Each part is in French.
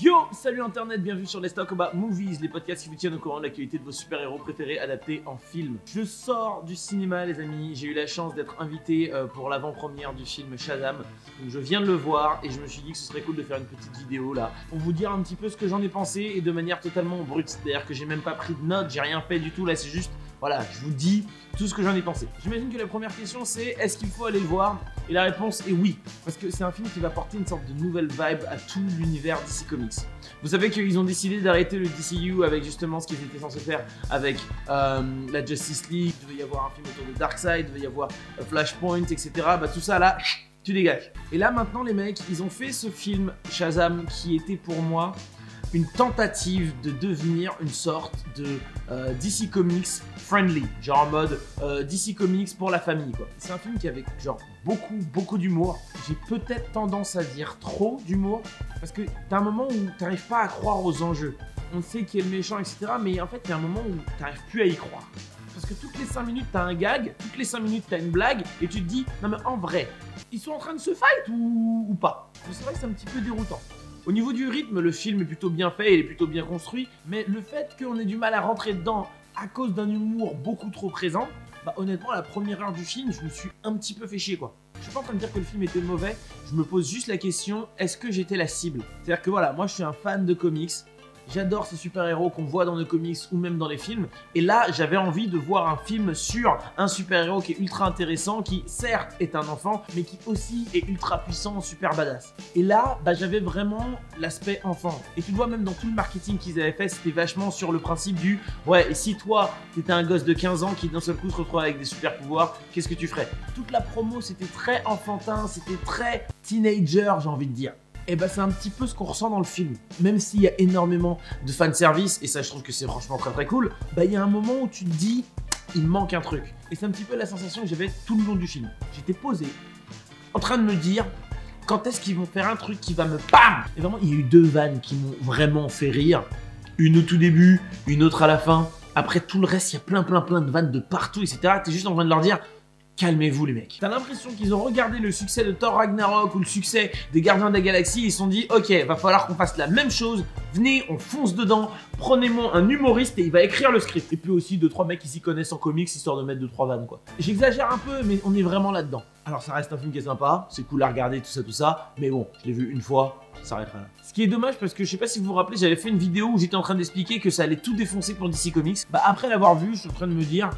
Yo, salut internet, bienvenue sur Let's Talk About Movies, les podcasts qui vous tiennent au courant de l'actualité de vos super-héros préférés adaptés en film. Je sors du cinéma les amis, j'ai eu la chance d'être invité pour l'avant-première du film Shazam. Donc je viens de le voir et je me suis dit que ce serait cool de faire une petite vidéo là pour vous dire un petit peu ce que j'en ai pensé et de manière totalement brute. C'est-à-dire que j'ai même pas pris de notes, j'ai rien fait du tout, là c'est juste, voilà, je vous dis tout ce que j'en ai pensé. J'imagine que la première question c'est est-ce qu'il faut aller le voir? Et la réponse est oui, parce que c'est un film qui va porter une sorte de nouvelle vibe à tout l'univers DC Comics. Vous savez qu'ils ont décidé d'arrêter le DCU avec justement ce qu'ils étaient censés faire avec la Justice League, il devait y avoir un film autour de Darkseid, il devait y avoir Flashpoint, etc. Bah tout ça là, tu dégages. Et là maintenant les mecs, ils ont fait ce film Shazam qui était pour moi une tentative de devenir une sorte de DC Comics friendly, genre en mode DC Comics pour la famille quoi. C'est un film qui avait genre beaucoup d'humour. J'ai peut-être tendance à dire trop d'humour parce que t'as un moment où t'arrives pas à croire aux enjeux. On sait qui est le méchant etc, mais en fait il y a un moment où t'arrives plus à y croire. Parce que toutes les 5 minutes t'as un gag, toutes les 5 minutes t'as une blague et tu te dis non mais en vrai, ils sont en train de se fight ou pas? C'est vrai que c'est un petit peu déroutant. Au niveau du rythme, le film est plutôt bien fait, il est plutôt bien construit, mais le fait qu'on ait du mal à rentrer dedans à cause d'un humour beaucoup trop présent, bah honnêtement, à la première heure du film, je me suis un petit peu fait chier quoi. Je suis pas en train de dire que le film était mauvais, je me pose juste la question, est-ce que j'étais la cible? C'est-à-dire que voilà, moi je suis un fan de comics, j'adore ces super-héros qu'on voit dans nos comics ou même dans les films. Et là, j'avais envie de voir un film sur un super-héros qui est ultra intéressant, qui certes est un enfant, mais qui aussi est ultra puissant, super badass. Et là, bah, j'avais vraiment l'aspect enfant. Et tu vois, même dans tout le marketing qu'ils avaient fait, c'était vachement sur le principe du « Ouais, et si toi, t'étais un gosse de 15 ans qui d'un seul coup se retrouve avec des super-pouvoirs, qu'est-ce que tu ferais ?» Toute la promo, c'était très enfantin, c'était très teenager, j'ai envie de dire. Et bah c'est un petit peu ce qu'on ressent dans le film. Même s'il y a énormément de fanservice, et ça je trouve que c'est franchement très cool, bah il y a un moment où tu te dis, il manque un truc. Et c'est un petit peu la sensation que j'avais tout le long du film. J'étais posé, en train de me dire, quand est-ce qu'ils vont faire un truc qui va me BAM! Et vraiment, il y a eu 2 vannes qui m'ont vraiment fait rire. Une au tout début, une autre à la fin. Après tout le reste, il y a plein de vannes de partout, etc. T'es juste en train de leur dire, calmez-vous les mecs. T'as l'impression qu'ils ont regardé le succès de Thor Ragnarok ou le succès des Gardiens de la Galaxie et ils se sont dit ok, va falloir qu'on fasse la même chose, venez, on fonce dedans, prenez-moi un humoriste et il va écrire le script. Et puis aussi 2-3 mecs qui s'y connaissent en comics histoire de mettre 2-3 vannes quoi. J'exagère un peu mais on est vraiment là-dedans. Alors ça reste un film qui est sympa, c'est cool à regarder tout ça, mais bon, je l'ai vu une fois, ça s'arrêtera là. Ce qui est dommage parce que je sais pas si vous vous rappelez, j'avais fait une vidéo où j'étais en train d'expliquer que ça allait tout défoncer pour DC Comics. Bah après l'avoir vu, je suis en train de me dire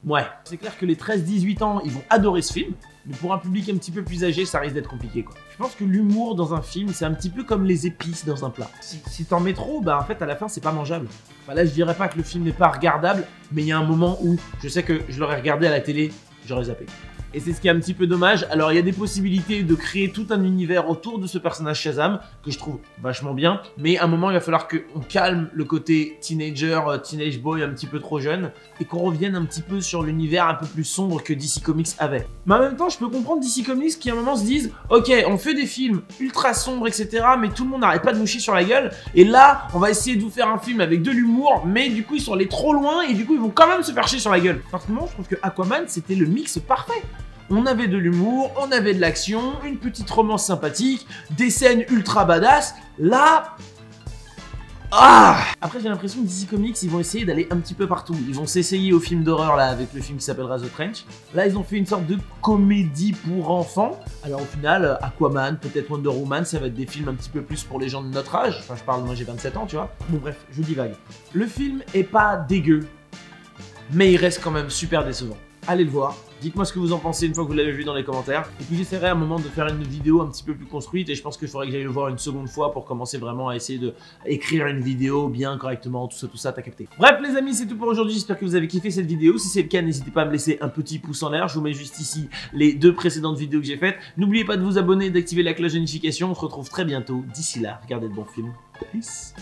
ouais, c'est clair que les 13-18 ans, ils vont adorer ce film, mais pour un public un petit peu plus âgé, ça risque d'être compliqué quoi. Je pense que l'humour dans un film, c'est un petit peu comme les épices dans un plat. Si t'en mets trop, bah en fait à la fin c'est pas mangeable. Bah là je dirais pas que le film n'est pas regardable, mais il y a un moment où je sais que je l'aurais regardé à la télé, j'aurais zappé. Et c'est ce qui est un petit peu dommage. Alors il y a des possibilités de créer tout un univers autour de ce personnage Shazam que je trouve vachement bien. Mais à un moment il va falloir qu'on calme le côté teenager, teenage boy un petit peu trop jeune et qu'on revienne un petit peu sur l'univers un peu plus sombre que DC Comics avait. Mais en même temps je peux comprendre DC Comics qui à un moment se disent ok on fait des films ultra sombres etc mais tout le monde n'arrête pas de nous chier sur la gueule et là on va essayer de vous faire un film avec de l'humour mais du coup ils sont allés trop loin et du coup ils vont quand même se faire chier sur la gueule. Forcément je trouve que Aquaman c'était le mix parfait. On avait de l'humour, on avait de l'action, une petite romance sympathique, des scènes ultra badass. Là... Ah! Après j'ai l'impression que DC Comics ils vont essayer d'aller un petit peu partout. Ils vont s'essayer au film d'horreur là avec le film qui s'appellera The Trench. Là ils ont fait une sorte de comédie pour enfants. Alors au final Aquaman, peut-être Wonder Woman, ça va être des films un petit peu plus pour les gens de notre âge. Enfin je parle, moi j'ai 27 ans tu vois. Bon bref, je divague. Le film est pas dégueu, mais il reste quand même super décevant. Allez le voir, dites-moi ce que vous en pensez une fois que vous l'avez vu dans les commentaires. Et puis j'essaierai à un moment de faire une vidéo un petit peu plus construite et je pense qu'il faudrait que j'aille le voir une seconde fois pour commencer vraiment à essayer d'écrire une vidéo bien correctement, tout ça, t'as capté. Bref les amis, c'est tout pour aujourd'hui, j'espère que vous avez kiffé cette vidéo. Si c'est le cas, n'hésitez pas à me laisser un petit pouce en l'air, je vous mets juste ici les 2 précédentes vidéos que j'ai faites. N'oubliez pas de vous abonner et d'activer la cloche de notification, on se retrouve très bientôt. D'ici là, regardez de bons films. Peace.